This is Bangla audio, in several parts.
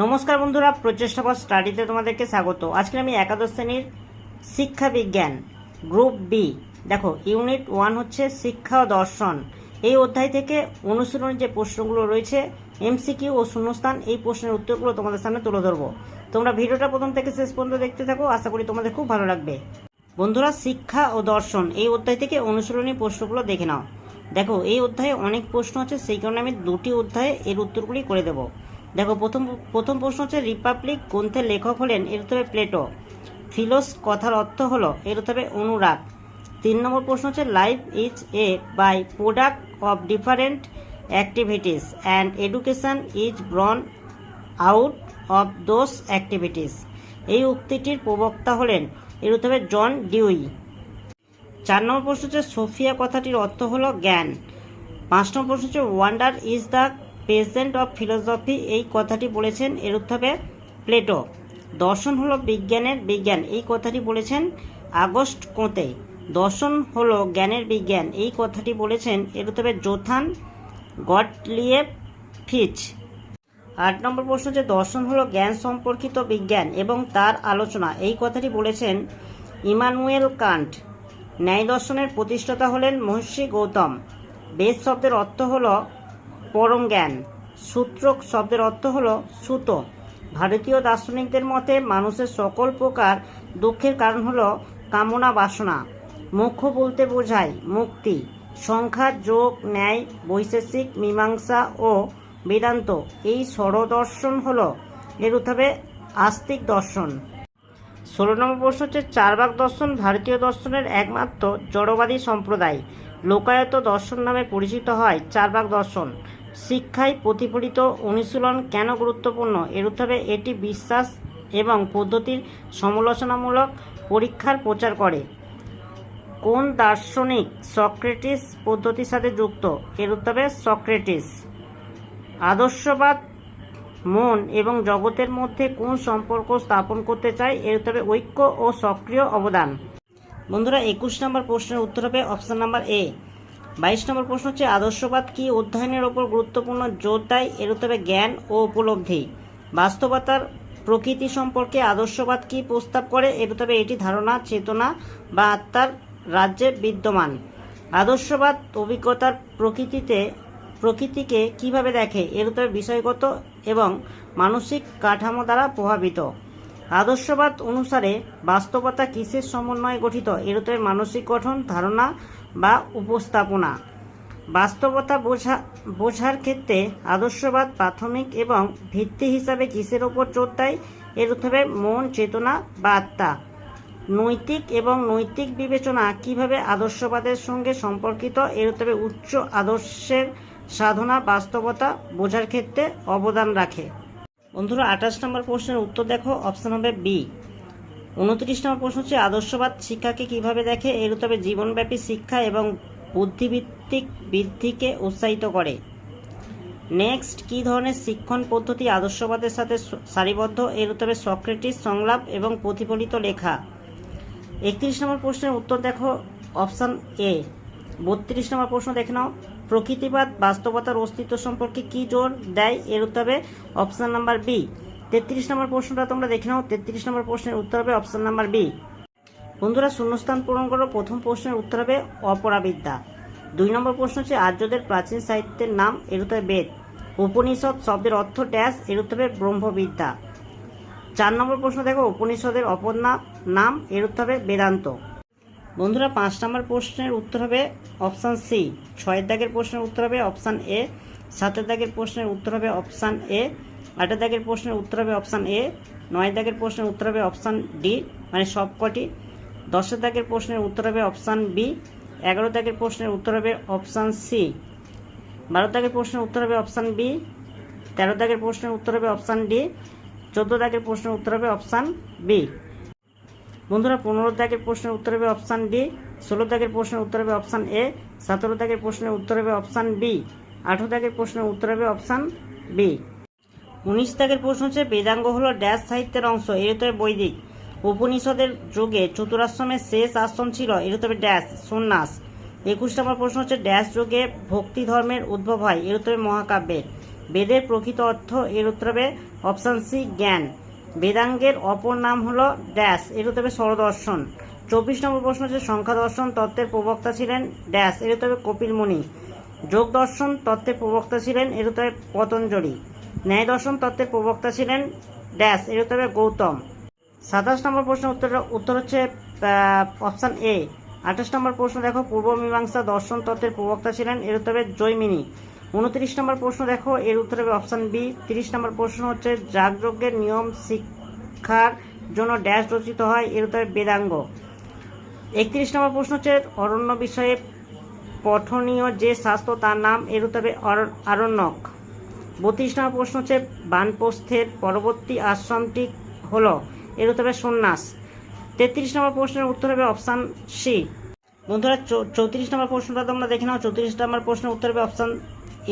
নমস্কার বন্ধুরা, প্রচেষ্টা ফর স্টাডিতে তোমাদেরকে স্বাগত। আজকে আমি একাদশ শ্রেণীর শিক্ষা বিজ্ঞান গ্রুপ বি, দেখো ইউনিট 1 হচ্ছে শিক্ষা ও দর্শন। এই অধ্যায় থেকে অনুশীলনের যে প্রশ্নগুলো রয়েছে, এমসিকিউ ও শূন্যস্থান, এই প্রশ্নের উত্তরগুলো তোমাদের সামনে তুলে ধরবো। তোমরা ভিডিওটা প্রথম থেকে শেষ পর্যন্ত দেখতে থাকো, আশা করি তোমাদের খুব ভালো লাগবে। বন্ধুরা, শিক্ষা ও দর্শন এই অধ্যায় থেকে অনুশীলনী প্রশ্নগুলো দেখে নাও। দেখো এই অধ্যায়ে অনেক প্রশ্ন আছে, সেই কারণে আমি দুটি অধ্যায়ে এর উত্তরগুলি করে দেবো। দেখো প্রথম প্রশ্ন হচ্ছে রিপাবলিক গ্রন্থের লেখক হলেন, এর উত্তরে প্লেটো। ফিলোস কথার অর্থ হলো, এর উত্তরে অনুরাগ। 3 নম্বর প্রশ্ন হচ্ছে life is a by product of different activities and education is born out of those activities. এই উক্তিটির প্রবক্তা হলেন, এর উত্তরে জন ডিউই। 4 নম্বর প্রশ্ন হচ্ছে সোফিয়া কথাটির অর্থ হলো জ্ঞান। 5 নম্বর প্রশ্ন হচ্ছে wonder is the pageant of philosophy, এই কথাটি বলেছেন, এর উত্তরে প্লেটো। দর্শন হলো বিজ্ঞানের বিজ্ঞান, এই কথাটি বলেছেন আগস্ট কোঁতে। দর্শন হলো জ্ঞানের বিজ্ঞান, এই কথাটি বলেছেন, এর উত্তরে জোথান গটলিয়েব ফিচ। 8 নম্বর প্রশ্ন হচ্ছে দর্শন হলো জ্ঞান সম্পর্কিত বিজ্ঞান এবং তার আলোচনা, এই কথাটি বলেছেন ইমানুয়েল কান্ট। ন্যায় দর্শনের প্রতিষ্ঠাতা হলেন মহর্ষি গৌতম। বেদ শব্দের অর্থ হলো পরম জ্ঞান। সূত্র শব্দের অর্থ হলো সুতো। ভারতীয় দার্শনিকদের মতে মানুষের সকল প্রকার দুঃখের কারণ হলো কামনা বাসনা। মোক্ষ বলতে বোঝায় মুক্তি। সংখ্যা, যোগ, ন্যায়, বৈশেষিক, মীমাংসা ও বেদান্ত, এই ষড়দর্শন হলো, এর উত্তরে আস্তিক দর্শন। 16 নম্বর প্রশ্ন হচ্ছে চারবাক দর্শন ভারতীয় দর্শনের একমাত্র জড়বাদী সম্প্রদায়। লোকায়ত দর্শন নামে পরিচিত হয় চারবাক দর্শন। শিক্ষায় প্রতিফলিত অনুশীলন কেন গুরুত্বপূর্ণ, এর উত্তরে এটি বিশ্বাস এবং পদ্ধতির সমালোচনামূলক পরীক্ষার প্রচার করে। কোন দার্শনিক সক্রেটিস পদ্ধতির সাথে যুক্ত, এর উত্তরে সক্রেটিস। আদর্শবাদ মন এবং জগতের মধ্যে কোন সম্পর্ক স্থাপন করতে চায়, এর উত্তরে ঐক্য ও সক্রিয় অবদান। বন্ধুরা, 21 নম্বর প্রশ্নের উত্তর হবে অপশন নাম্বার এ। 22 নম্বর প্রশ্ন হচ্ছে আদর্শবাদ কি অধ্যয়নের ওপর গুরুত্বপূর্ণ জোর দেয়, এর উত্তরে জ্ঞান ও উপলব্ধি। বাস্তবতার প্রকৃতি সম্পর্কে আদর্শবাদ কি প্রস্তাব করে, এর উত্তরে এটি ধারণা, চেতনা বা আত্মার রাজ্যে বিদ্যমান। আদর্শবাদ অভিজ্ঞতার প্রকৃতিকে কিভাবে দেখে, এর উত্তরে বিষয়গত এবং মানসিক কাঠামো দ্বারা প্রভাবিত। আদর্শবাদ অনুসারে বাস্তবতা কিসের সমন্বয়ে গঠিত, এর উত্তরে মানসিক গঠন, ধারণা বা উপস্থাপনা। বাস্তবতা বোঝার ক্ষেত্রে আদর্শবাদ প্রাথমিক এবং ভিত্তি হিসাবে কিসের ওপর জোর দেয়, এর উত্তরে মন, চেতনা বা আত্মা। নৈতিক এবং নৈতিক বিবেচনা কিভাবে আদর্শবাদের সঙ্গে সম্পর্কিত, এর উত্তরে উচ্চ আদর্শের সাধনা বাস্তবতা বোঝার ক্ষেত্রে অবদান রাখে। বন্ধুরা, 28 নম্বর প্রশ্নের উত্তর দেখো, অপশন হবে বি। 29 নম্বর প্রশ্ন হচ্ছে আদর্শবাদ শিক্ষাকে কিভাবে দেখে, এর উত্তরে জীবনব্যাপী শিক্ষা এবং বুদ্ধিভিত্তিক বৃদ্ধিকে উৎসাহিত করে। নেক্সট, কী ধরনের শিক্ষণ পদ্ধতি আদর্শবাদের সাথে সারিবদ্ধ, এর উত্তরে সক্রেটিস, সংলাপ এবং প্রতিফলিত লেখা। 31 নম্বর প্রশ্নের উত্তর দেখো, অপশান এ। 32 নম্বর প্রশ্ন দেখে নাও, প্রকৃতিবাদ বাস্তবতার অস্তিত্ব সম্পর্কে কি জোর দেয়, এর উত্তর হবে অপশান নাম্বার বি। 33 নম্বর প্রশ্নটা তোমরা দেখে নাও, 33 নম্বর প্রশ্নের উত্তর হবে অপশান নাম্বার বি। বন্ধুরা, শূন্যস্থান পূরণ করো। প্রথম প্রশ্নের উত্তর হবে অপরাবিদ্যা। 2 নম্বর প্রশ্ন হচ্ছে আর্যদের প্রাচীন সাহিত্যের নাম, এর উত্তরে বেদ। উপনিষদ শব্দের অর্থ ড্যাশ, এর উত্তরে ব্রহ্মবিদ্যা। 4 নম্বর প্রশ্ন দেখো, উপনিষদের অপর নাম, এর উত্তর হবে বেদান্ত। বন্ধুরা, 5 নম্বর প্রশ্নের উত্তর হবে অপশান সি। 6 দাগের প্রশ্নের উত্তর হবে অপশান এ। 7 দাগের প্রশ্নের উত্তর হবে অপশান এ। 8 দাগের প্রশ্নের উত্তর হবে অপশান এ। 9 দাগের প্রশ্নের উত্তর হবে অপশান ডি, মানে সবকটি। 10 দাগের প্রশ্নের উত্তর হবে অপশান বি। 11 দাগের প্রশ্নের উত্তর হবে অপশান সি। 12 দাগের প্রশ্নের উত্তর হবে অপশান বি। 13 দাগের প্রশ্নের উত্তর হবে অপশান ডি। 14 দাগের প্রশ্নের উত্তর হবে অপশান বি। বন্ধুরা, 15 দাগের প্রশ্নের উত্তর হবে অপশান ডি। 16 দাগের প্রশ্নের উত্তর হবে অপশান এ। 17 দাগের প্রশ্নের উত্তর হবে অপশান বি। 18 দাগের প্রশ্নের উত্তর হবে অপশান বি। 19 দাগের প্রশ্ন হচ্ছে বেদাঙ্গ হলো ড্যাশ সাহিত্যের অংশ, এর উত্তরে বৈদিক। উপনিষদের যুগে চতুরাশ্রমের শেষ আশ্রম ছিল, এর উত্তরে ড্যাশ সন্ন্যাস। 21 নম্বর প্রশ্ন হচ্ছে ড্যাশ যুগে ভক্তি ধর্মের উদ্ভব হয়, এর উত্তরে মহাকাব্যের। বেদের প্রকৃত অর্থ, এর উত্তর হবে অপশান সি জ্ঞান। বেদাঙ্গের অপর নাম হলো ড্যাশ, এর উত্তর হবে স্বরদর্শন। 24 নম্বর প্রশ্ন হচ্ছে সংখ্যা দর্শন তত্ত্বের প্রবক্তা ছিলেন ড্যাশ, এর উত্তর হবে কপিল মুনি। যোগ দর্শন তত্ত্বের প্রবক্তা ছিলেন, এর উত্তর হবে পতঞ্জলি। ন্যায় দর্শন তত্ত্বের প্রবক্তা ছিলেন ড্যাশ, এর উত্তর হবে গৌতম। 27 নম্বর প্রশ্নের উত্তর হচ্ছে অপশান এ। 28 নম্বর প্রশ্ন দেখো, পূর্ব মীমাংসা দর্শন তত্ত্বের প্রবক্তা ছিলেন, এর উত্তর হবে জৈমিনী। 29 নম্বর প্রশ্ন দেখো, এর উত্তর হবে অপশান বি। 30 নম্বর প্রশ্ন হচ্ছে যাগযজ্ঞের নিয়ম শিক্ষার জন্য ড্যাশ রচিত হয়, এর উত্তর হবে বেদাঙ্গ। 31 নম্বর প্রশ্ন হচ্ছে অরণ্য বিষয়ে পঠনীয় যে শাস্ত্র তার নাম, এর উত্তর হবে আরণ্যক। 32 নম্বর প্রশ্ন হচ্ছে বানপ্রস্থের পরবর্তী আশ্রমটি হলো, এর উত্তর হবে সন্ন্যাস। 33 নম্বর প্রশ্নের উত্তর হবে অপশান সি। বন্ধুরা 34 নম্বর প্রশ্নটা তোমরা দেখে নাও। 34 নম্বর প্রশ্নের উত্তর হবে অপশান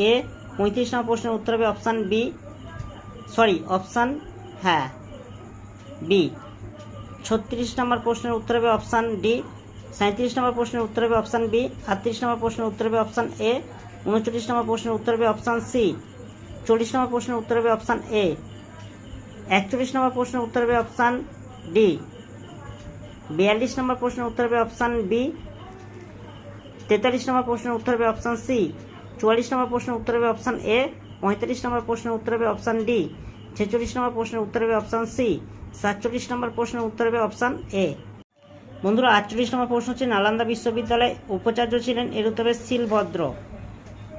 এ। 35 নম্বর প্রশ্নের উত্তর হবে অপশান বি, অপশান বি। 36 নম্বর প্রশ্নের উত্তর হবে অপশান ডি। 37 নম্বর প্রশ্নের উত্তর হবে অপশান বি। 38 নম্বর প্রশ্নের উত্তর হবে অপশান এ। 39 নম্বর প্রশ্নের উত্তর হবে অপশান সি। 40 নম্বর প্রশ্নের উত্তর হবে অপশান এ। 41 নম্বর প্রশ্নের উত্তর হবে অপশান ডি। 42 নম্বর প্রশ্নের উত্তর হবে অপশান বি। 43 নম্বর প্রশ্নের উত্তর হবে অপশান সি। 44 নম্বর প্রশ্নের উত্তর হবে অপশান এ। 45 নম্বর প্রশ্নের উত্তর হবে অপশান ডি। 46 নম্বর প্রশ্নের উত্তর হবে অপশান সি। 47 নম্বর প্রশ্নের উত্তর হবে অপশান এ। বন্ধুরা 48 নম্বর প্রশ্ন হচ্ছে নালন্দা বিশ্ববিদ্যালয়ে উপাচার্য ছিলেন, এর উত্তর হবে শিলভদ্র।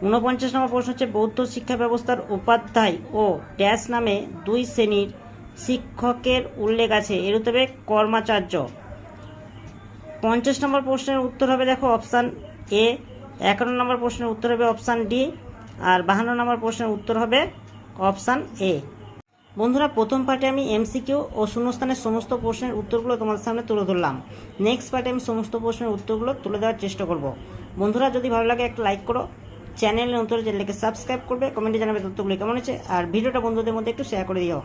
49 নম্বর প্রশ্ন হচ্ছে বৌদ্ধ শিক্ষা ব্যবস্থার উপাধ্যায় ও ড্যাশ নামে দুই শ্রেণীর শিক্ষকের উল্লেখ আছে, এর উত্তর হবে কর্মাচার্য। 50 নম্বর প্রশ্নের উত্তর হবে দেখো অপশান এ। 51 নম্বর প্রশ্নের উত্তর হবে অপশান ডি। আর 52 নম্বর প্রশ্নের উত্তর হবে অপশান এ। বন্ধুরা প্রথম পার্টে আমি এমসিকিউ ও শূন্যস্থানের সমস্ত প্রশ্নের উত্তরগুলো তোমাদের সামনে তুলে ধরলাম। নেক্সট পার্টে আমি সমস্ত প্রশ্নের উত্তরগুলো তুলে দেওয়ার চেষ্টা করব। বন্ধুরা যদি ভালো লাগে একটা লাইক করো, চ্যানেলে নতুন চ্যানেলকে সাবস্ক্রাইব করবে, কমেন্টে জানাবে তথ্যগুলি কেমন হয়েছে, আর ভিডিওটা বন্ধুদের মধ্যে একটু শেয়ার করে দিও।